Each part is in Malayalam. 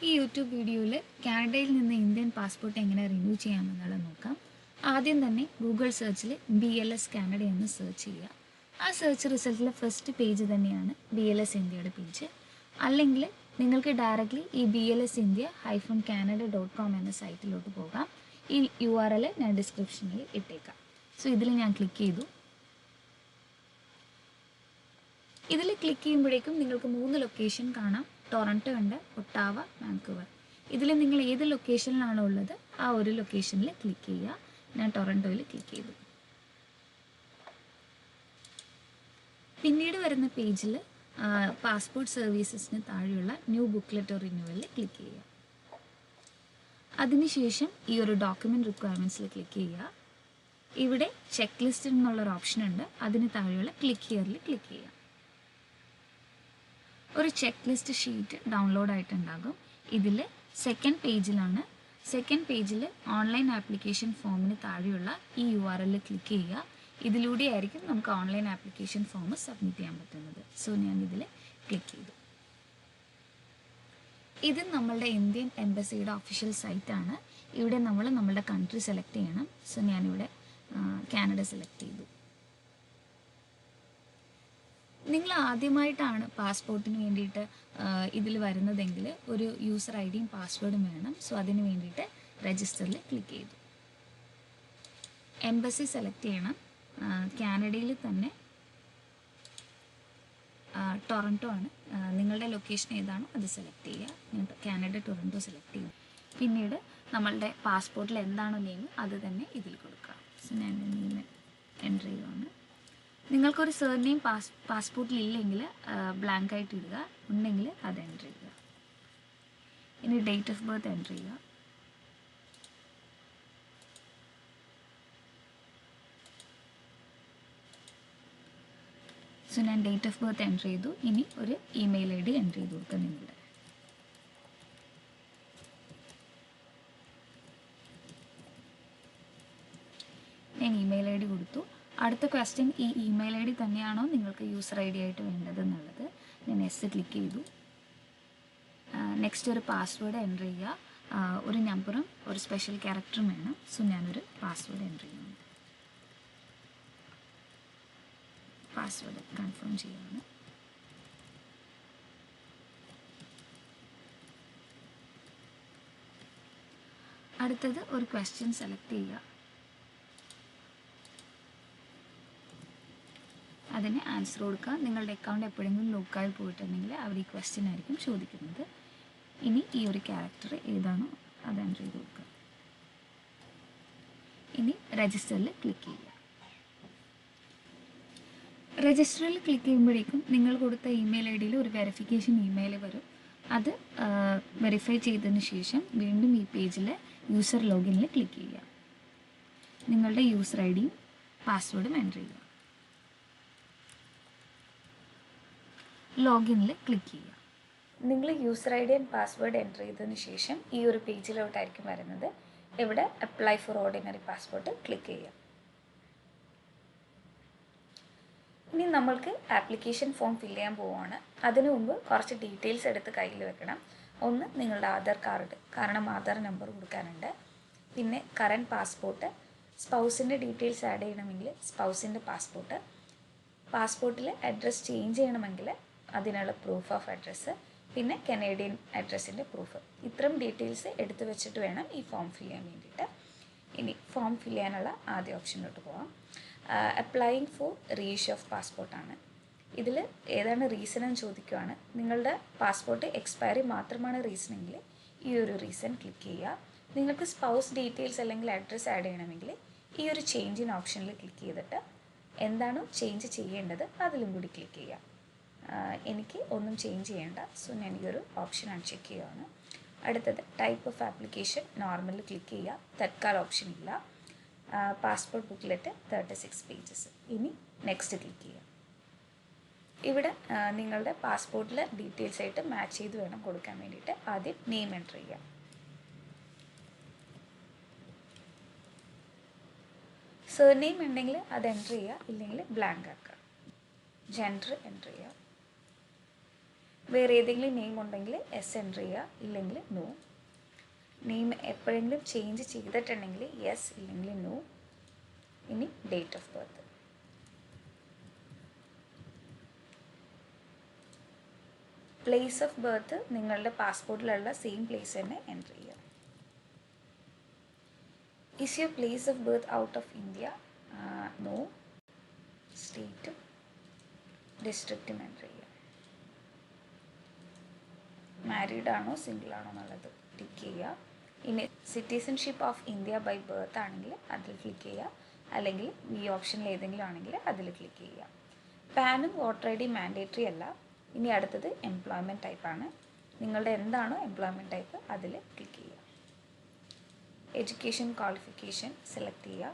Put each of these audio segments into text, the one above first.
ഈ യൂട്യൂബ് വീഡിയോയിൽ കാനഡയിൽ നിന്ന് ഇന്ത്യൻ പാസ്പോർട്ട് എങ്ങനെ റിന്യൂ ചെയ്യാമെന്നുള്ളത് നോക്കാം. ആദ്യം തന്നെ ഗൂഗിൾ സെർച്ചിൽ BLS കാനഡ എന്ന് സെർച്ച് ചെയ്യുക. ആ സെർച്ച് റിസൾട്ടിലെ ഫസ്റ്റ് പേജ് തന്നെയാണ് BLS ഇന്ത്യയുടെ പേജ്. അല്ലെങ്കിൽ നിങ്ങൾക്ക് ഡയറക്റ്റ്ലി ഈ BLSindia-canada.com എന്ന സൈറ്റിലോട്ട് പോകാം. ഈ URL ഞാൻ ഡിസ്ക്രിപ്ഷനിൽ ഇട്ടേക്കാം. സോ ഇതിൽ ഞാൻ ക്ലിക്ക് ചെയ്തു. ഇതിൽ ക്ലിക്ക് ചെയ്യുമ്പോഴേക്കും നിങ്ങൾക്ക് 3 ലൊക്കേഷൻ കാണാം. ടൊറൻറ്റോ ഉണ്ട്, ഒട്ടാവ, വാൻകൂവർ. ഇതിൽ നിങ്ങൾ ഏത് ലൊക്കേഷനിലാണോ ഉള്ളത് ആ ഒരു ലൊക്കേഷനിൽ ക്ലിക്ക് ചെയ്യുക. ഞാൻ ടൊറൻറ്റോയിൽ ക്ലിക്ക് ചെയ്തു. പിന്നീട് വരുന്ന പേജിൽ പാസ്പോർട്ട് സർവീസസിന് താഴെയുള്ള ന്യൂ ബുക്ക്ലെറ്റ് ഓർ റിന്യൂവലിൽ ക്ലിക്ക് ചെയ്യുക. അതിനുശേഷം ഈ ഒരു ഡോക്യുമെൻറ്റ് റിക്വയർമെൻറ്റ്സിൽ ക്ലിക്ക് ചെയ്യുക. ഇവിടെ ചെക്ക് ലിസ്റ്റ് എന്നുള്ളൊരു ഓപ്ഷൻ ഉണ്ട്. അതിന് താഴെയുള്ള ക്ലിക്ക് ഹിയറിൽ ക്ലിക്ക് ചെയ്യുക. ഒരു ചെക്ക് ലിസ്റ്റ് ഷീറ്റ് ഡൗൺലോഡ് ആയിട്ടുണ്ടാകും. ഇതിൽ സെക്കൻഡ് പേജിൽ ഓൺലൈൻ ആപ്ലിക്കേഷൻ ഫോമിന് താഴെയുള്ള ഈ URL ക്ലിക്ക് ചെയ്യുക. ഇതിലൂടെയായിരിക്കും നമുക്ക് ഓൺലൈൻ ആപ്ലിക്കേഷൻ ഫോം സബ്മിറ്റ് ചെയ്യാൻ പറ്റുന്നത്. സോ ഞാൻ ഇതിൽ ക്ലിക്ക് ചെയ്തു. ഇത് നമ്മളുടെ ഇന്ത്യൻ എംബസിയുടെ ഒഫീഷ്യൽ സൈറ്റാണ്. ഇവിടെ നമ്മൾ നമ്മളുടെ കൺട്രി സെലക്ട് ചെയ്യണം. സോ ഞാനിവിടെ കാനഡ സെലക്ട് ചെയ്തു. നിങ്ങൾ ആദ്യമായിട്ടാണ് പാസ്പോർട്ടിന് വേണ്ടിയിട്ട് ഇതിൽ വരുന്നതെങ്കിൽ ഒരു യൂസർ IDയും പാസ്വേഡും വേണം. സോ അതിന് വേണ്ടിയിട്ട് രജിസ്റ്ററിൽ ക്ലിക്ക് ചെയ്തു. എംബസി സെലക്ട് ചെയ്യണം. കാനഡയിൽ തന്നെ ടൊറൻറ്റോ ആണ്. നിങ്ങളുടെ ലൊക്കേഷൻ ഏതാണോ അത് സെലക്ട് ചെയ്യുക. ഞാൻ കാനഡ ടൊറൻറ്റോ സെലക്ട് ചെയ്യും. പിന്നീട് നമ്മളുടെ പാസ്പോർട്ടിൽ എന്താണോ നെയിം അത് തന്നെ ഇതിൽ കൊടുക്കുക. സോ ഞാൻ നെയിം എൻ്റർ ചെയ്യുകയാണ്. നിങ്ങൾക്കൊരു സർനെയിം പാസ്പോർട്ടിൽ ഇല്ലെങ്കിൽ ബ്ലാങ്ക് ആയിട്ട് ഇടുക, ഉണ്ടെങ്കിൽ അത് എൻ്റർ ചെയ്യുക. ഇനി ഡേറ്റ് ഓഫ് ബർത്ത് എൻ്റർ ചെയ്യുക. സോ ഞാൻ ഡേറ്റ് ഓഫ് ബർത്ത് എൻ്റർ ചെയ്തു. ഇനി ഒരു ഇമെയിൽ ID എൻ്റർ ചെയ്ത് കൊടുക്കുക. നിങ്ങളുടെ ഞാൻ ഇമെയിൽ ID കൊടുത്തു. അടുത്ത ക്വസ്റ്റ്യൻ ഈ ഇമെയിൽ ID തന്നെയാണോ നിങ്ങൾക്ക് യൂസർ ID ആയിട്ട് വേണ്ടത് എന്നുള്ളത്. ഞാൻ യെസ് ക്ലിക്ക് ചെയ്തു. നെക്സ്റ്റ് ഒരു പാസ്വേഡ് എൻ്റർ ചെയ്യുക. ഒരു നമ്പറും ഒരു സ്പെഷ്യൽ ക്യാരക്ടറും വേണം. സോ ഞാനൊരു പാസ്വേഡ് എൻ്റർ ചെയ്യുന്നു. പാസ്വേഡ് കൺഫേം ചെയ്യുകയാണ്. അടുത്തത് ഒരു ക്വസ്റ്റ്യൻ സെലക്ട് ചെയ്യുക. അതിന് ആൻസർ കൊടുക്കുക. നിങ്ങളുടെ അക്കൗണ്ട് എപ്പോഴെങ്കിലും ലോക്കായി പോയിട്ടുണ്ടെങ്കിൽ അവർ ഈ ക്വസ്റ്റ്യൻ ആയിരിക്കും ചോദിക്കുന്നത്. ഇനി ഈ ഒരു ക്യാരക്ടർ ഏതാണോ അത് എൻ്റർ ചെയ്ത് കൊടുക്കുക. ഇനി രജിസ്റ്ററിൽ ക്ലിക്ക് ചെയ്യുക. രജിസ്റ്ററിൽ ക്ലിക്ക് ചെയ്യുമ്പോഴേക്കും നിങ്ങൾ കൊടുത്ത ഇമെയിൽ IDയിൽ ഒരു വെരിഫിക്കേഷൻ ഇമെയിൽ വരും. അത് വെരിഫൈ ചെയ്തതിന് ശേഷം വീണ്ടും ഈ പേജിൽ യൂസർ ലോഗിനിൽ ക്ലിക്ക് ചെയ്യുക. നിങ്ങളുടെ യൂസർ IDയും പാസ്വേഡും എൻ്റർ ചെയ്യുക. ലോഗിനിൽ ക്ലിക്ക് ചെയ്യുക. നിങ്ങൾ user ID and password enter ചെയ്തതിന് ശേഷം ഈ ഒരു പേജിലോട്ടായിരിക്കും വരുന്നത്. ഇവിടെ apply for ordinary passport click ചെയ്യുക. ഇനി നമ്മൾക്ക് ആപ്ലിക്കേഷൻ ഫോം ഫില്ല് ചെയ്യാൻ പോവുകയാണ്. അതിനു മുമ്പ് കുറച്ച് ഡീറ്റെയിൽസ് എടുത്ത് കയ്യിൽ വെക്കണം. ഒന്ന് നിങ്ങളുടെ ആധാർ കാർഡ്, കാരണം ആധാർ നമ്പർ കൊടുക്കാനുണ്ട്. പിന്നെ കറൻറ്റ് പാസ്പോർട്ട്, സ്പൗസിൻ്റെ ഡീറ്റെയിൽസ് ആഡ് ചെയ്യണമെങ്കിൽ സ്പൗസിൻ്റെ പാസ്പോർട്ട്, പാസ്പോർട്ടിൽ അഡ്രസ്സ് ചേഞ്ച് ചെയ്യണമെങ്കിൽ അതിനുള്ള പ്രൂഫ് ഓഫ് അഡ്രസ്സ്, പിന്നെ കനേഡിയൻ അഡ്രസ്സിൻ്റെ പ്രൂഫ്. ഇത്രയും ഡീറ്റെയിൽസ് എടുത്തു വെച്ചിട്ട് വേണം ഈ ഫോം ഫില്ല് ചെയ്യാൻ വേണ്ടിയിട്ട്. ഇനി ഫോം ഫില്ല് ചെയ്യാനുള്ള ആദ്യ ഓപ്ഷനിലോട്ട് പോകാം. അപ്ലൈയിങ് ഫോർ റീഇഷ്യൂ ഓഫ് പാസ്പോർട്ടാണ്. ഇതിൽ ഏതാണ് റീസൺ എന്ന് ചോദിക്കുകയാണ്. നിങ്ങളുടെ പാസ്പോർട്ട് എക്സ്പയറി മാത്രമാണ് റീസണെങ്കിൽ ഈ ഒരു റീസൺ ക്ലിക്ക് ചെയ്യുക. നിങ്ങൾക്ക് സ്പൗസ് ഡീറ്റെയിൽസ് അല്ലെങ്കിൽ അഡ്രസ്സ് ആഡ് ചെയ്യണമെങ്കിൽ ഈ ഒരു ചേഞ്ച് ഇൻ ഓപ്ഷനിൽ ക്ലിക്ക് ചെയ്തിട്ട് എന്താണോ ചേഞ്ച് ചെയ്യേണ്ടത് അതിലും കൂടി ക്ലിക്ക് ചെയ്യുക. എനിക്ക് ഒന്നും ചേഞ്ച് ചെയ്യേണ്ട. സോ ഞാൻ ഈ ഒരു ഓപ്ഷൻ അൺചെക്ക് ചെയ്യുകയാണ്. അടുത്തത് ടൈപ്പ് ഓഫ് ആപ്ലിക്കേഷൻ, നോർമലിൽ ക്ലിക്ക് ചെയ്യുക. തത്കാൽ ഓപ്ഷൻ ഇല്ല. Passport booklet 36 pages. ഇനി നെക്സ്റ്റ് ക്ലിക്ക് ചെയ്യുക. ഇവിടെ നിങ്ങളുടെ പാസ്പോർട്ടിൽ ഡീറ്റെയിൽസ് ആയിട്ട് മാച്ച് ചെയ്ത് വേണം കൊടുക്കാൻ വേണ്ടിയിട്ട്. ആദ്യം നെയിം എൻ്റർ ചെയ്യുക. സർനെയിം ഉണ്ടെങ്കിൽ അത് എൻ്റർ ചെയ്യുക, ഇല്ലെങ്കിൽ ബ്ലാങ്ക് ആക്കുക. ജെൻഡർ എൻ്റർ ചെയ്യുക. വേറെ ഏതെങ്കിലും നെയിം ഉണ്ടെങ്കിൽ എസ് എൻ്റർ ചെയ്യുക, ഇല്ലെങ്കിൽ നോ. നെയിം എപ്പോഴെങ്കിലും ചേഞ്ച് ചെയ്തിട്ടുണ്ടെങ്കിൽ യെസ്, ഇല്ലെങ്കിൽ നോ. ഇനി date of birth. Place of birth നിങ്ങളുടെ പാസ്പോർട്ടിലുള്ള സെയിം പ്ലേസ് തന്നെ എൻ്റർ ചെയ്യുക. Is your place of birth out of India? No. സ്റ്റേറ്റും ഡിസ്ട്രിക്റ്റും എൻ്റർ ചെയ്യുക. മാരീഡ് ആണോ സിംഗിൾ ആണോ എന്നുള്ളത് ടിക്ക് ചെയ്യുക. ഇനി citizenship of India by birth ആണെങ്കിൽ അതിൽ ക്ലിക്ക് ചെയ്യുക, അല്ലെങ്കിൽ ഈ ഓപ്ഷനിൽ ഏതെങ്കിലും ആണെങ്കിൽ അതിൽ ക്ലിക്ക് ചെയ്യുക. പാനും വോട്ടർ ഐ ഡി മാൻഡേറ്ററി അല്ല. ഇനി അടുത്തത് എംപ്ലോയ്മെൻറ്റ് ടൈപ്പാണ്. നിങ്ങളുടെ എന്താണോ എംപ്ലോയ്മെൻറ്റ് ടൈപ്പ് അതിൽ ക്ലിക്ക് ചെയ്യുക. എഡ്യൂക്കേഷൻ ക്വാളിഫിക്കേഷൻ സെലക്ട് ചെയ്യുക.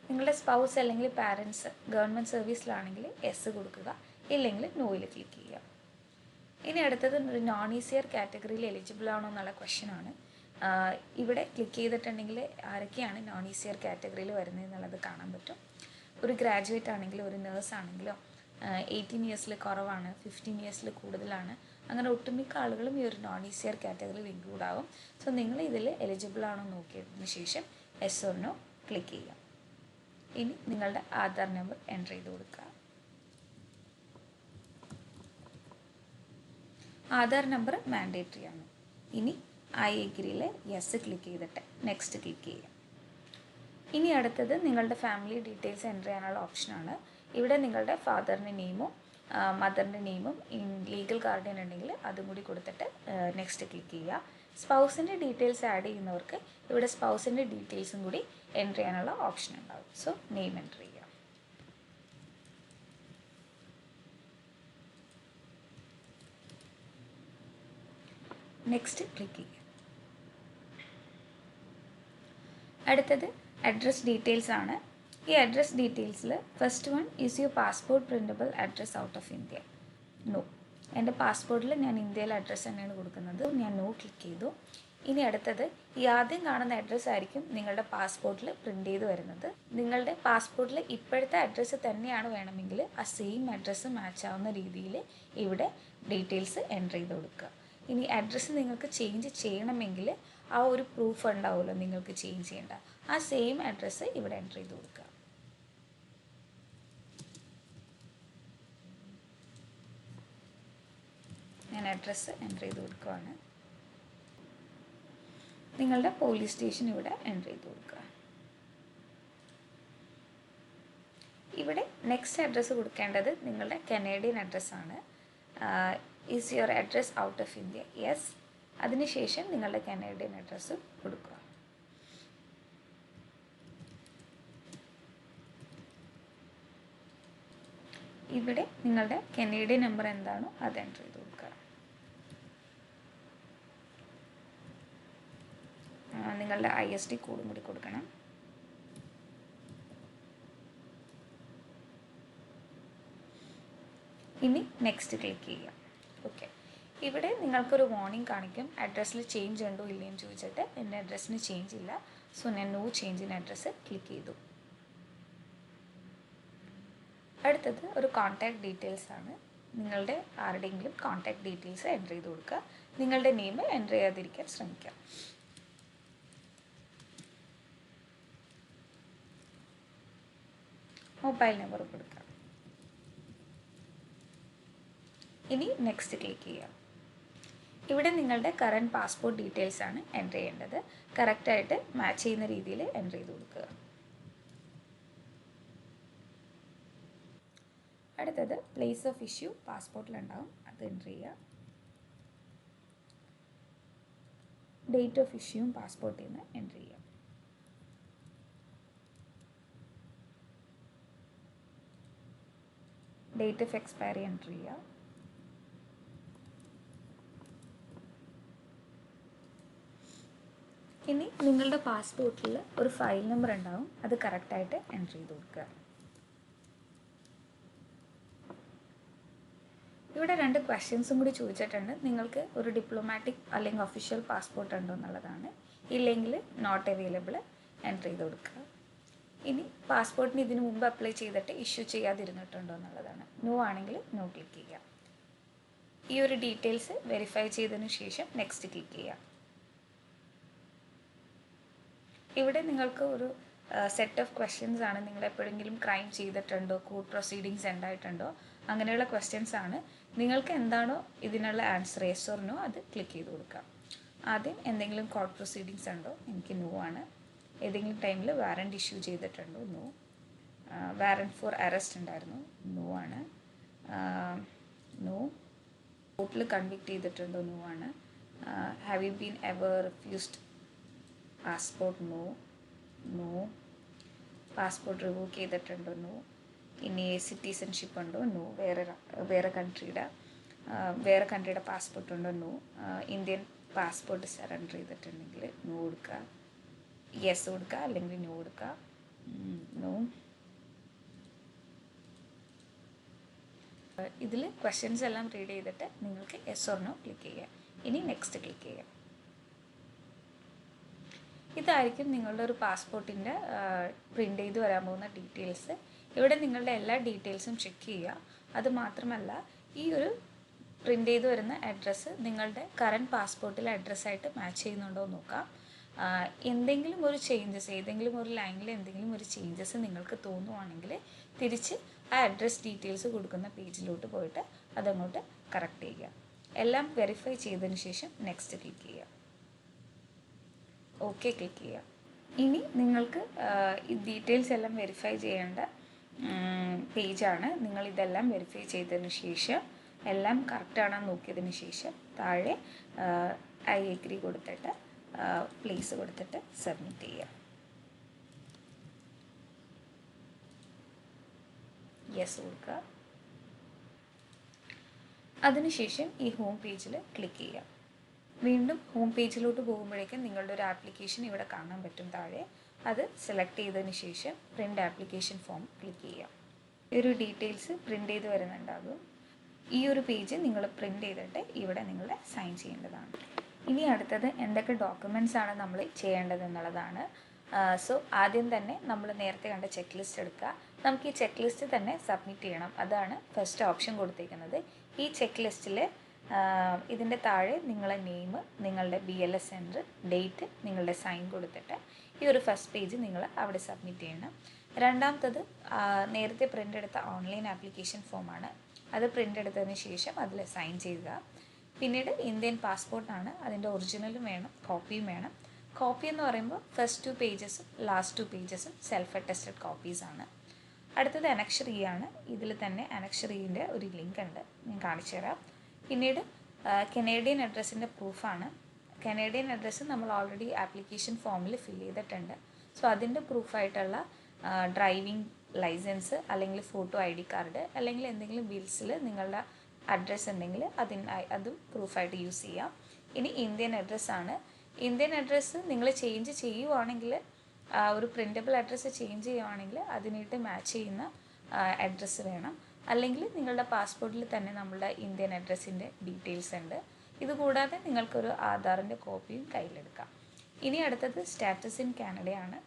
നിങ്ങളുടെ സ്പൗസ് അല്ലെങ്കിൽ പാരൻസ് ഗവൺമെൻറ് സർവീസിലാണെങ്കിൽ എസ് കൊടുക്കുക, ഇല്ലെങ്കിൽ നോയിൽ ക്ലിക്ക് ചെയ്യുക. ഇനി അടുത്തത് ഒരു നോൺ ഈസിയർ കാറ്റഗറിയിൽ എലിജിബിൾ ആണോ എന്നുള്ള ക്വസ്റ്റ്യനാണ്. ഇവിടെ ക്ലിക്ക് ചെയ്തിട്ടുണ്ടെങ്കിൽ ആരൊക്കെയാണ് നോൺ ഈസിയർ കാറ്റഗറിയിൽ വരുന്നത് എന്നുള്ളത് കാണാൻ പറ്റും. ഒരു ഗ്രാജുവേറ്റ് ആണെങ്കിലോ ഒരു നേഴ്സ് ആണെങ്കിലോ 18 ഇയേഴ്സിൽ കുറവാണ്, 15 ഇയേഴ്സിൽ കൂടുതലാണ്, അങ്ങനെ ഒട്ടുമിക്ക ആളുകളും ഈ ഒരു നോൺ ഈസിയർ കാറ്റഗറിയിൽ ഇൻക്ലൂഡ് ആവും. സോ നിങ്ങൾ ഇതിൽ എലിജിബിൾ ആണോ നോക്കിയതിന് ശേഷം എസ് ഓർ നോ ക്ലിക്ക് ചെയ്യുക. ഇനി നിങ്ങളുടെ ആധാർ നമ്പർ എൻ്റർ ചെയ്ത് കൊടുക്കുക. ആധാർ നമ്പർ മാൻഡേറ്ററി ആണ്. ഇനി ഐ എഗ്രിയിൽ യെസ് ക്ലിക്ക് ചെയ്തിട്ട് നെക്സ്റ്റ് ക്ലിക്ക് ചെയ്യുക. ഇനി അടുത്തത് നിങ്ങളുടെ ഫാമിലി ഡീറ്റെയിൽസ് എൻ്റർ ചെയ്യാനുള്ള ഓപ്ഷനാണ്. ഇവിടെ നിങ്ങളുടെ ഫാദറിൻ്റെ നെയിമും മദറിൻ്റെ നെയിമും ലീഗൽ ഗാർഡിയൻ ഉണ്ടെങ്കിൽ അതും കൂടി കൊടുത്തിട്ട് നെക്സ്റ്റ് ക്ലിക്ക് ചെയ്യുക. സ്പൗസിൻ്റെ ഡീറ്റെയിൽസ് ആഡ് ചെയ്യുന്നവർക്ക് ഇവിടെ സ്പൗസിൻ്റെ ഡീറ്റെയിൽസും കൂടി എൻ്റർ ചെയ്യാനുള്ള ഓപ്ഷൻ ഉണ്ടാവും. സോ നെയിം എൻ്റർ ചെയ്യുക. നെക്സ്റ്റ് ക്ലിക്ക് ചെയ്യുക. അടുത്തത് അഡ്രസ് ഡീറ്റെയിൽസ് ആണ്. ഈ അഡ്രസ് ഡീറ്റെയിൽസിൽ first one, is your passport printable address out of India? No. എൻ്റെ പാസ്പോർട്ടിൽ ഞാൻ ഇന്ത്യയിലെ അഡ്രസ്സ് തന്നെയാണ് കൊടുക്കുന്നത്. ഞാൻ നോ ക്ലിക്ക് ചെയ്തു. ഇനി അടുത്തത്, ഈ ആദ്യം കാണുന്ന അഡ്രസ്സ് ആയിരിക്കും നിങ്ങളുടെ പാസ്പോർട്ടിൽ പ്രിൻ്റ് ചെയ്ത് വരുന്നത്. നിങ്ങളുടെ പാസ്പോർട്ടിൽ ഇപ്പോഴത്തെ അഡ്രസ്സ് തന്നെയാണ് വേണമെങ്കിൽ ആ സെയിം അഡ്രസ്സ് മാച്ച് ആവുന്ന രീതിയിൽ ഇവിടെ ഡീറ്റെയിൽസ് എൻ്റർ ചെയ്ത് കൊടുക്കുക. ഇനി അഡ്രസ്സ് നിങ്ങൾക്ക് ചേഞ്ച് ചെയ്യണമെങ്കിൽ ആ ഒരു പ്രൂഫ് ഉണ്ടാവുമല്ലോ നിങ്ങൾക്ക് ചേഞ്ച് ചെയ്യേണ്ട, ആ സെയിം അഡ്രസ്സ് ഇവിടെ എൻ്റർ ചെയ്ത് കൊടുക്കുക. ഞാൻ അഡ്രസ്സ് എൻ്റർ ചെയ്ത് കൊടുക്കുകയാണ്. നിങ്ങളുടെ പോലീസ് സ്റ്റേഷൻ ഇവിടെ എൻ്റർ ചെയ്ത് കൊടുക്കുക. ഇവിടെ നെക്സ്റ്റ് അഡ്രസ്സ് കൊടുക്കേണ്ടത് നിങ്ങളുടെ കനേഡിയൻ അഡ്രസ്സാണ്. Is your address out of India? Yes. അതിനുശേഷം നിങ്ങളുടെ കനേഡിയൻ അഡ്രസ്സ് കൊടുക്കുക. ഇവിടെ നിങ്ങളുടെ കനേഡിയൻ നമ്പർ എന്താണോ അത് എൻ്റർ ചെയ്ത് കൊടുക്കുക. നിങ്ങളുടെ ISD കോഡും കൂടി കൊടുക്കണം. ഇനി നെക്സ്റ്റ് ക്ലിക്ക് ചെയ്യുക. ഓക്കെ, ഇവിടെ നിങ്ങൾക്കൊരു വാർണിംഗ് കാണിക്കും, അഡ്രസ്സിൽ ചേഞ്ച് ഉണ്ടോ ഇല്ലയെന്ന് ചോദിച്ചിട്ട്. എൻ്റെ അഡ്രസ്സിന് ചേഞ്ച് ഇല്ല. സോ ഞാൻ no change in address click ചെയ്തു. അടുത്തത് ഒരു കോൺടാക്ട് ഡീറ്റെയിൽസ് ആണ്. നിങ്ങളുടെ ആരുടെയെങ്കിലും കോൺടാക്ട് ഡീറ്റെയിൽസ് എൻ്റർ ചെയ്ത് കൊടുക്കുക. നിങ്ങളുടെ നെയിം എൻ്റർ ചെയ്യാതിരിക്കാൻ ശ്രമിക്കുക. മൊബൈൽ നമ്പർ കൊടുക്കുക. ഇനി നെക്സ്റ്റ് ക്ലിക്ക് ചെയ്യുക. ഇവിടെ നിങ്ങളുടെ കറൻറ്റ് പാസ്പോർട്ട് ഡീറ്റെയിൽസ് ആണ് എൻ്റർ ചെയ്യേണ്ടത്. കറക്റ്റായിട്ട് മാച്ച് ചെയ്യുന്ന രീതിയിൽ എൻ്റർ ചെയ്ത് കൊടുക്കുക. അടുത്തത് പ്ലേസ് ഓഫ് ഇഷ്യൂ പാസ്പോർട്ടിലുണ്ടാവും, അത് എൻ്റർ ചെയ്യുക. ഡേറ്റ് ഓഫ് ഇഷ്യൂവും പാസ്പോർട്ടിൽ നിന്ന് എൻ്റർ ചെയ്യുക. ഡേറ്റ് ഓഫ് എക്സ്പയറി എൻ്റർ ചെയ്യുക. ഇനി നിങ്ങളുടെ പാസ്പോർട്ടിൽ ഒരു ഫയൽ നമ്പർ ഉണ്ടാവും, അത് കറക്റ്റായിട്ട് എൻ്റർ ചെയ്ത് കൊടുക്കുക. ഇവിടെ 2 ക്വസ്റ്റ്യൻസും കൂടി ചോദിച്ചിട്ടുണ്ട്. നിങ്ങൾക്ക് ഒരു ഡിപ്ലോമാറ്റിക് അല്ലെങ്കിൽ ഒഫീഷ്യൽ പാസ്പോർട്ട് ഉണ്ടോ എന്നുള്ളതാണ്. ഇല്ലെങ്കിൽ നോട്ട് അവൈലബിൾ എൻ്റർ ചെയ്ത് കൊടുക്കുക. ഇനി പാസ്പോർട്ടിന് ഇതിനു മുമ്പ് അപ്ലൈ ചെയ്തിട്ട് ഇഷ്യൂ ചെയ്യാതിരുന്നിട്ടുണ്ടോ എന്നുള്ളതാണ്. നോ ആണെങ്കിൽ നോ ക്ലിക്ക് ചെയ്യുക. ഈ ഒരു ഡീറ്റെയിൽസ് വെരിഫൈ ചെയ്തതിന് ശേഷം നെക്സ്റ്റ് ക്ലിക്ക് ചെയ്യാം. ഇവിടെ നിങ്ങൾക്ക് ഒരു സെറ്റ് ഓഫ് ക്വസ്റ്റ്യൻസ് ആണ്. നിങ്ങൾ എപ്പോഴെങ്കിലും ക്രൈം ചെയ്തിട്ടുണ്ടോ, കോർട്ട് പ്രൊസീഡിങ്സ് ഉണ്ടായിട്ടുണ്ടോ, അങ്ങനെയുള്ള ക്വസ്റ്റ്യൻസ് ആണ്. നിങ്ങൾക്ക് എന്താണോ ഇതിനുള്ള ആൻസർ യെസ് ഓർ നോ അത് ക്ലിക്ക് ചെയ്ത് കൊടുക്കാം. ആദ്യം എന്തെങ്കിലും കോർട്ട് പ്രൊസീഡിങ്സ് ഉണ്ടോ, എനിക്ക് നോ ആണ്. ഏതെങ്കിലും ടൈമിൽ വാറൻറ്റ് ഇഷ്യൂ ചെയ്തിട്ടുണ്ടോ, നോ. വാറൻറ്റ് ഫോർ അറസ്റ്റ് ഉണ്ടായിരുന്നു, നോ ആണ്. നോ. കോർട്ടിൽ കൺവിക്ട് ചെയ്തിട്ടുണ്ടോ, നോ ആണ്. Have you been ever refused passport, no. No. Passport revoke ചെയ്തിട്ടുണ്ടോ, നോ. ഇനി സിറ്റിസൺഷിപ്പ് ഉണ്ടോ, നോ. വേറെ കൺട്രിയുടെ പാസ്പോർട്ട് ഉണ്ടോ, നോ. ഇന്ത്യൻ പാസ്പോർട്ട് സറണ്ടർ ചെയ്തിട്ടുണ്ടെങ്കിൽ നോ കൊടുക്കുക, യെസ് കൊടുക്കുക, അല്ലെങ്കിൽ നോ കൊടുക്കുക, നോ. ഇതിൽ ക്വസ്റ്റ്യൻസ് എല്ലാം റീഡ് ചെയ്തിട്ട് നിങ്ങൾക്ക് യെസ് ഓർ നോ ക്ലിക്ക് ചെയ്യാം. ഇനി നെക്സ്റ്റ് ക്ലിക്ക് ചെയ്യാം. ഇതായിരിക്കും നിങ്ങളുടെ ഒരു പാസ്പോർട്ടിൻ്റെ പ്രിൻ്റ് ചെയ്ത് വരാൻ പോകുന്ന ഡീറ്റെയിൽസ്. ഇവിടെ നിങ്ങളുടെ എല്ലാ ഡീറ്റെയിൽസും ചെക്ക് ചെയ്യുക. അതുമാത്രമല്ല, ഈ ഒരു പ്രിൻ്റ് ചെയ്ത് വരുന്ന അഡ്രസ്സ് നിങ്ങളുടെ കറൻറ്റ് പാസ്പോർട്ടിലെ അഡ്രസ്സായിട്ട് മാച്ച് ചെയ്യുന്നുണ്ടോ എന്ന് നോക്കാം. എന്തെങ്കിലും ഒരു ചേഞ്ചസ്, ഏതെങ്കിലും ഒരു ലൈനിൽ എന്തെങ്കിലും ഒരു ചേഞ്ചസ് നിങ്ങൾക്ക് തോന്നുവാണെങ്കിൽ തിരിച്ച് ആ അഡ്രസ് ഡീറ്റെയിൽസ് കൊടുക്കുന്ന പേജിലോട്ട് പോയിട്ട് അതങ്ങോട്ട് കറക്റ്റ് ചെയ്യുക. എല്ലാം വെരിഫൈ ചെയ്തതിന് ശേഷം നെക്സ്റ്റ് ക്ലിക്ക് ചെയ്യുക. ഓക്കെ ക്ലിക്ക് ചെയ്യുക. ഇനി നിങ്ങൾക്ക് ഈ ഡീറ്റെയിൽസ് എല്ലാം വെരിഫൈ ചെയ്യേണ്ട പേജാണ്. നിങ്ങളിതെല്ലാം വെരിഫൈ ചെയ്തതിന് ശേഷം എല്ലാം കറക്റ്റാണെന്ന് നോക്കിയതിന് ശേഷം താഴെ ഐ എഗ്രി കൊടുത്തിട്ട് പ്ലേസ് കൊടുത്തിട്ട് സബ്മിറ്റ് ചെയ്യുക. യെസ് കൊടുക്കുക. അതിനുശേഷം ഈ ഹോം പേജിൽ ക്ലിക്ക് ചെയ്യുക. വീണ്ടും ഹോം പേജിലോട്ട് പോകുമ്പോഴേക്കും നിങ്ങളുടെ ഒരു ആപ്ലിക്കേഷൻ ഇവിടെ കാണാൻ പറ്റും താഴെ. അത് സെലക്ട് ചെയ്തതിന് ശേഷം പ്രിൻ്റ് ആപ്ലിക്കേഷൻ ഫോം ക്ലിക്ക് ചെയ്യാം. ഈ ഒരു ഡീറ്റെയിൽസ് പ്രിൻ്റ് ചെയ്ത് വരുന്നുണ്ടാകും. ഈ ഒരു പേജ് നിങ്ങൾ പ്രിൻ്റ് ചെയ്തിട്ട് ഇവിടെ നിങ്ങൾ സൈൻ ചെയ്യേണ്ടതാണ്. ഇനി അടുത്തത് എന്തൊക്കെ ഡോക്യുമെൻറ്റ്സ് ആണ് നമ്മൾ ചെയ്യേണ്ടതെന്നുള്ളതാണ്. സോ ആദ്യം തന്നെ നമ്മൾ നേരത്തെ കണ്ട ചെക്ക് ലിസ്റ്റ് എടുക്കുക. നമുക്ക് ഈ ചെക്ക് ലിസ്റ്റ് തന്നെ സബ്മിറ്റ് ചെയ്യണം. അതാണ് ഫസ്റ്റ് ഓപ്ഷൻ കൊടുത്തിരിക്കുന്നത്. ഈ ചെക്ക് ലിസ്റ്റിൽ ഇതിൻ്റെ താഴെ നിങ്ങളുടെ നെയിം, നിങ്ങളുടെ BLS സെൻറ്റർ, ഡേറ്റ്, നിങ്ങളുടെ സൈൻ കൊടുത്തിട്ട് ഈ ഒരു ഫസ്റ്റ് പേജ് നിങ്ങൾ അവിടെ സബ്മിറ്റ് ചെയ്യണം. രണ്ടാമത്തത് നേരത്തെ പ്രിൻ്റ് എടുത്ത ഓൺലൈൻ ആപ്ലിക്കേഷൻ ഫോമാണ്. അത് പ്രിൻ്റ് എടുത്തതിന് ശേഷം അതിൽ സൈൻ ചെയ്യുക. പിന്നീട് ഇന്ത്യൻ പാസ്പോർട്ടാണ്. അതിൻ്റെ ഒറിജിനലും വേണം, കോപ്പിയും വേണം. കോപ്പി എന്ന് പറയുമ്പോൾ ഫസ്റ്റ് 2 പേജസും ലാസ്റ്റ് 2 പേജസും സെൽഫ് അറ്റസ്റ്റഡ് കോപ്പീസാണ്. അടുത്തത് Annexure E ആണ്. ഇതിൽ തന്നെ Annexure Eൻ്റെ ഒരു ലിങ്ക് ഉണ്ട്, ഞാൻ കാണിച്ചു തരാം. പിന്നീട് കനേഡിയൻ അഡ്രസ്സിൻ്റെ പ്രൂഫാണ്. കനേഡിയൻ അഡ്രസ്സ് നമ്മൾ ഓൾറെഡി ആപ്ലിക്കേഷൻ ഫോമിൽ ഫില്ല് ചെയ്തിട്ടുണ്ട്. സോ അതിൻ്റെ പ്രൂഫായിട്ടുള്ള ഡ്രൈവിംഗ് ലൈസൻസ്, അല്ലെങ്കിൽ ഫോട്ടോ ID കാർഡ്, അല്ലെങ്കിൽ എന്തെങ്കിലും ബിൽസിൽ നിങ്ങളുടെ അഡ്രസ്സ് ഉണ്ടെങ്കിൽ അതും പ്രൂഫായിട്ട് യൂസ് ചെയ്യാം. ഇനി ഇന്ത്യൻ അഡ്രസ്സാണ്. ഇന്ത്യൻ അഡ്രസ്സ് നിങ്ങൾ ചേഞ്ച് ചെയ്യുവാണെങ്കിൽ, ഒരു പ്രിൻ്റബിൾ അഡ്രസ്സ് ചേഞ്ച് ചെയ്യുവാണെങ്കിൽ അതിനായിട്ട് മാച്ച് ചെയ്യുന്ന അഡ്രസ്സ് വേണം. അല്ലെങ്കിൽ നിങ്ങളുടെ പാസ്പോർട്ടിൽ തന്നെ നമ്മളുടെ ഇന്ത്യൻ അഡ്രസ്സിൻ്റെ ഡീറ്റെയിൽസ് ഉണ്ട്. ഇതുകൂടാതെ നിങ്ങൾക്കൊരു ആധാറിൻ്റെ കോപ്പിയും കയ്യിലെടുക്കാം. ഇനി അടുത്തത് സ്റ്റാറ്റസ് ഇൻ കാനഡയാണ്.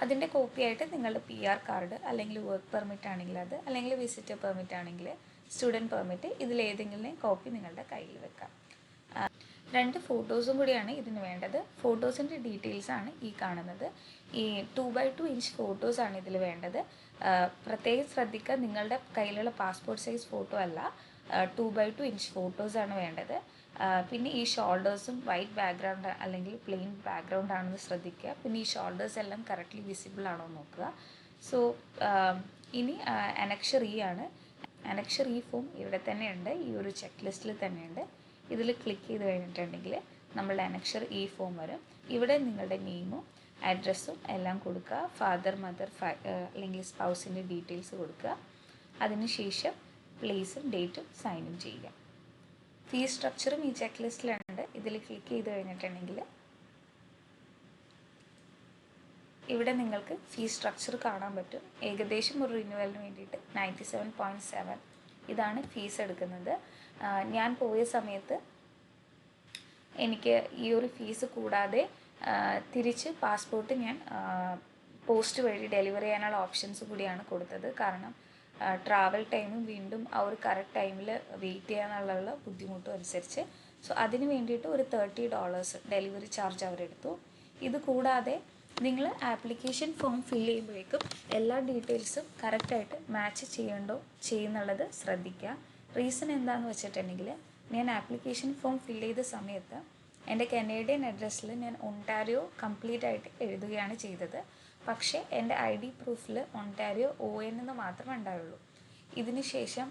അതിൻ്റെ കോപ്പിയായിട്ട് നിങ്ങളുടെ PR കാർഡ്, അല്ലെങ്കിൽ വർക്ക് പെർമിറ്റ് ആണെങ്കിൽ അത്, അല്ലെങ്കിൽ വിസിറ്റർ പെർമിറ്റ് ആണെങ്കിൽ സ്റ്റുഡൻറ്റ് പെർമിറ്റ്, ഇതിലേതെങ്കിലും കോപ്പി നിങ്ങളുടെ കയ്യിൽ വെക്കാം. 2 ഫോട്ടോസും കൂടിയാണ് ഇതിന് വേണ്ടത്. ഫോട്ടോസിൻ്റെ ഡീറ്റെയിൽസാണ് ഈ കാണുന്നത്. ഈ 2x2 ഇഞ്ച് ഫോട്ടോസാണ് ഇതിൽ വേണ്ടത്. പ്രത്യേകം ശ്രദ്ധിക്കുക, നിങ്ങളുടെ കയ്യിലുള്ള പാസ്പോർട്ട് സൈസ് ഫോട്ടോ അല്ല, 2x2 ഇഞ്ച് ഫോട്ടോസാണ് വേണ്ടത്. പിന്നെ ഈ ഷോൾഡേഴ്സും വൈറ്റ് ബാക്ക്ഗ്രൗണ്ട് അല്ലെങ്കിൽ പ്ലെയിൻ ബാക്ക്ഗ്രൗണ്ട് ആണെന്ന് ശ്രദ്ധിക്കുക. പിന്നെ ഈ ഷോൾഡേഴ്സ് എല്ലാം കറക്റ്റ്ലി വിസിബിൾ ആണോ നോക്കുക. സോ ഇനി Annexure E ആണ്. Annexure E ഫോം ഇവിടെ തന്നെയുണ്ട്, ഈ ഒരു ചെക്ക് ലിസ്റ്റിൽ തന്നെയുണ്ട്. ഇതിൽ ക്ലിക്ക് ചെയ്ത് കഴിഞ്ഞിട്ടുണ്ടെങ്കിൽ നമ്മളുടെ Annexure E ഫോം വരും. ഇവിടെ നിങ്ങളുടെ നെയിമും അഡ്രസ്സും എല്ലാം കൊടുക്കുക. ഫാദർ, മദർ, അല്ലെങ്കിൽ സ്പൗസിൻ്റെ ഡീറ്റെയിൽസ് കൊടുക്കുക. അതിനുശേഷം പ്ലേസും ഡേറ്റും സൈനും ചെയ്യുക. ഫീസ് സ്ട്രക്ചറും ഈ ചെക്ക് ലിസ്റ്റിലുണ്ട്. ഇതിൽ ക്ലിക്ക് ചെയ്ത് കഴിഞ്ഞിട്ടുണ്ടെങ്കിൽ ഇവിടെ നിങ്ങൾക്ക് ഫീസ് സ്ട്രക്ചർ കാണാൻ പറ്റും. ഏകദേശം ഒരു റിന്യൂവലിന് വേണ്ടിയിട്ട് 97.7 ഇതാണ് ഫീസ് എടുക്കുന്നത്. ഞാൻ പോയ സമയത്ത് എനിക്ക് ഈ ഒരു ഫീസ് കൂടാതെ തിരിച്ച് പാസ്പോർട്ട് ഞാൻ പോസ്റ്റ് വഴി ഡെലിവറി ചെയ്യാനുള്ള ഓപ്ഷൻസ് കൂടിയാണ് കൊടുത്തത്. കാരണം ട്രാവൽ ടൈമും വീണ്ടും ആ ഒരു കറക്റ്റ് ടൈമിൽ വെയിറ്റ് ചെയ്യാനുള്ള ബുദ്ധിമുട്ടും അനുസരിച്ച് സോ അതിന് വേണ്ടിയിട്ട് ഒരു $30 ഡെലിവറി ചാർജ് അവരെടുത്തു. ഇത് കൂടാതെ നിങ്ങൾ ആപ്ലിക്കേഷൻ ഫോം ഫില്ല് ചെയ്യുമ്പോഴേക്കും എല്ലാ ഡീറ്റെയിൽസും കറക്റ്റായിട്ട് മാച്ച് ചെയ്യുന്നുള്ളത് ശ്രദ്ധിക്കുക. റീസൺ എന്താണെന്ന് വെച്ചിട്ടുണ്ടെങ്കിൽ ഞാൻ ആപ്ലിക്കേഷൻ ഫോം ഫില്ല് ചെയ്ത സമയത്ത് എൻ്റെ കനേഡിയൻ അഡ്രസ്സിൽ ഞാൻ ഒണ്ടാരിയോ കംപ്ലീറ്റ് ആയിട്ട് എഴുതുകയാണ് ചെയ്തത്. പക്ഷേ എൻ്റെ ID പ്രൂഫിൽ ഒണ്ടാരിയോ ON എന്ന് മാത്രമേ ഉണ്ടായുള്ളൂ. ഇതിന് ശേഷം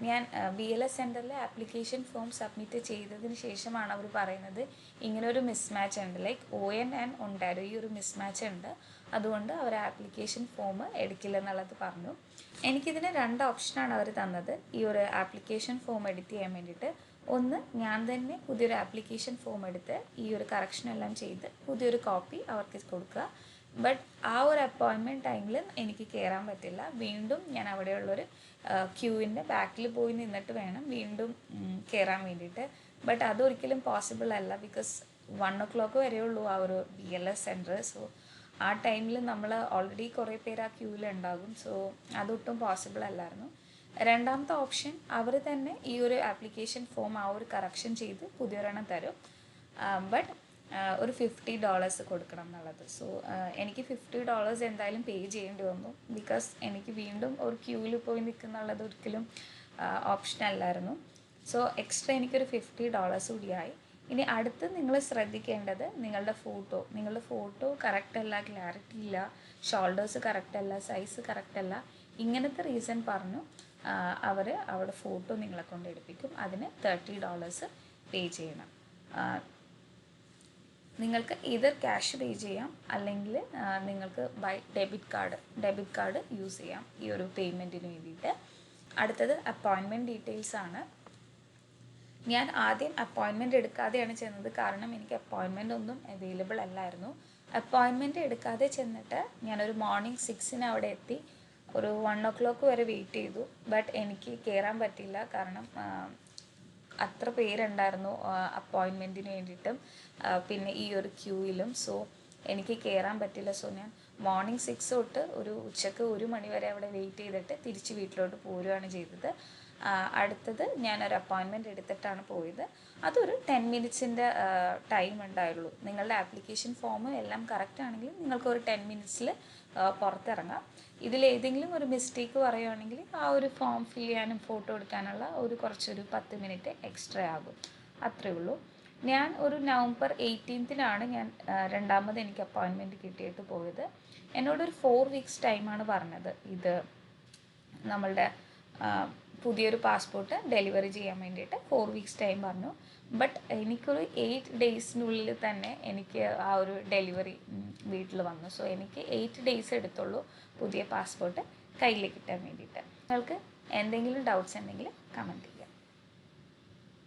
ഞാൻ BLS സെൻറ്ററിൽ ആപ്ലിക്കേഷൻ ഫോം സബ്മിറ്റ് ചെയ്തതിന് ശേഷമാണ് അവർ പറയുന്നത് ഇങ്ങനൊരു മിസ്മാച്ച് ഉണ്ട്, ലൈക്ക് ON ആൻഡ് ഒണ്ടാരിയോ ഈ ഒരു മിസ്മാച്ച് ഉണ്ട്, അതുകൊണ്ട് അവർ ആപ്ലിക്കേഷൻ ഫോം എടുക്കില്ലെന്നുള്ളത് പറഞ്ഞു. എനിക്കിതിന് 2 ഓപ്ഷനാണ് അവർ തന്നത് ഈ ഒരു ആപ്ലിക്കേഷൻ ഫോം എഡിറ്റ് ചെയ്യാൻ വേണ്ടിയിട്ട്. ഒന്ന്, ഞാൻ തന്നെ പുതിയൊരു ആപ്ലിക്കേഷൻ ഫോം എടുത്ത് ഈ ഒരു കറക്ഷൻ എല്ലാം ചെയ്ത് പുതിയൊരു കോപ്പി അവർക്ക് കൊടുക്കുക. ബട്ട് ആ ഒരു അപ്പോയിൻമെൻറ്റ് ടൈമിൽ എനിക്ക് കയറാൻ പറ്റില്ല. വീണ്ടും ഞാൻ അവിടെയുള്ളൊരു ക്യൂവിൻ്റെ ബാക്കിൽ പോയി നിന്നിട്ട് വേണം വീണ്ടും കയറാൻ വേണ്ടിയിട്ട്. ബട്ട് അതൊരിക്കലും പോസിബിൾ അല്ല, ബിക്കോസ് 1 o'clock വരെയുള്ളൂ ആ ഒരു BLS സെൻറ്റർ. സോ ആ ടൈമിൽ നമ്മൾ ഓൾറെഡി കുറേ പേര് ആ ക്യൂവിലുണ്ടാകും. സോ അതൊട്ടും പോസിബിൾ അല്ലായിരുന്നു. രണ്ടാമത്തെ ഓപ്ഷൻ, അവർ തന്നെ ഈ ഒരു ആപ്ലിക്കേഷൻ ഫോം ആ ഒരു കറക്ഷൻ ചെയ്ത് പുതിയൊരെണ്ണം തരും. ബട്ട് ഒരു $50 കൊടുക്കണം എന്നുള്ളത്. സോ എനിക്ക് $50 എന്തായാലും പേ ചെയ്യേണ്ടി വന്നു, ബിക്കോസ് എനിക്ക് വീണ്ടും ഒരു ക്യൂവിൽ പോയി നിൽക്കുന്നുള്ളത് ഒരിക്കലും ഓപ്ഷൻ അല്ലായിരുന്നു. സോ എക്സ്ട്രാ എനിക്കൊരു $50 കൂടിയായി. ഇനി അടുത്ത് നിങ്ങൾ ശ്രദ്ധിക്കേണ്ടത് നിങ്ങളുടെ ഫോട്ടോ കറക്റ്റ് അല്ല, ക്ലാരിറ്റി ഇല്ല, ഷോൾഡേഴ്സ് കറക്റ്റ് അല്ല, സൈസ് കറക്റ്റ് അല്ല, ഇങ്ങനത്തെ റീസൺ പറഞ്ഞു അവർ അവിടെ ഫോട്ടോ നിങ്ങളെ കൊണ്ട് എടുപ്പിക്കും. അതിന് $30 പേ ചെയ്യണം. നിങ്ങൾക്ക് ഇതർ ക്യാഷ് പേ ചെയ്യാം, അല്ലെങ്കിൽ നിങ്ങൾക്ക് ഡെബിറ്റ് കാർഡ് യൂസ് ചെയ്യാം ഈ ഒരു പേയ്മെൻറ്റിന് വേണ്ടിയിട്ട്. അടുത്തത് അപ്പോയിൻമെൻറ്റ് ഡീറ്റെയിൽസ് ആണ്. ഞാൻ ആദ്യം അപ്പോയിൻമെൻറ്റ് എടുക്കാതെയാണ് ചെന്നത്, കാരണം എനിക്ക് അപ്പോയിൻമെൻറ്റ് ഒന്നും അവൈലബിൾ അല്ലായിരുന്നു. അപ്പോയിൻമെൻറ്റ് എടുക്കാതെ ചെന്നിട്ട് ഞാനൊരു മോർണിംഗ് 6 അവിടെ എത്തി. ഒരു 1 o'clock വരെ വെയിറ്റ് ചെയ്തു. ബട്ട് എനിക്ക് കയറാൻ പറ്റില്ല, കാരണം അത്ര പേരുണ്ടായിരുന്നു അപ്പോയിൻമെൻറ്റിന് വേണ്ടിയിട്ടും പിന്നെ ഈ ഒരു ക്യൂയിലും. സോ എനിക്ക് കയറാൻ പറ്റില്ല. സോ ഞാൻ മോർണിംഗ് 6 തൊട്ട് ഒരു ഉച്ചക്ക് 1 മണി വരെ അവിടെ വെയിറ്റ് ചെയ്തിട്ട് തിരിച്ച് വീട്ടിലോട്ട് പോരുകയാണ് ചെയ്തത്. അടുത്തത് ഞാനൊരു അപ്പോയിൻമെൻറ്റ് എടുത്തിട്ടാണ് പോയത്. അതൊരു 10 minutes ടൈം ഉണ്ടായുള്ളൂ. നിങ്ങളുടെ ആപ്ലിക്കേഷൻ ഫോം എല്ലാം കറക്റ്റ് ആണെങ്കിൽ നിങ്ങൾക്കൊരു 10 minutes പുറത്തിറങ്ങാം. ഇതിലേതെങ്കിലും ഒരു മിസ്റ്റേക്ക് പറയുകയാണെങ്കിൽ ആ ഒരു ഫോം ഫിൽ ചെയ്യാനും ഫോട്ടോ എടുക്കാനുള്ള കുറച്ചൊരു 10 minute എക്സ്ട്രാ ആകും, അത്രയേ ഉള്ളൂ. ഞാൻ ഒരു November 18th ഞാൻ രണ്ടാമത് എനിക്ക് അപ്പോയിൻമെൻറ്റ് കിട്ടിയിട്ട് പോയത്. എന്നോടൊരു 4 weeks ടൈമാണ് പറഞ്ഞത് ഇത് നമ്മളുടെ പുതിയൊരു പാസ്പോർട്ട് ഡെലിവറി ചെയ്യാൻ വേണ്ടിയിട്ട് 4 weeks ടൈം പറഞ്ഞു. ബട്ട് എനിക്കൊരു 8 daysനുള്ളിൽ തന്നെ എനിക്ക് ആ ഒരു ഡെലിവറി വീട്ടിൽ വന്നു. സോ എനിക്ക് 8 days എടുത്തുള്ളൂ പുതിയ പാസ്പോർട്ട് കയ്യിൽ കിട്ടാൻ വേണ്ടിയിട്ട്. നിങ്ങൾക്ക് എന്തെങ്കിലും ഡൗട്ട്സ് ഉണ്ടെങ്കിൽ കമൻറ്റ് ചെയ്യുക.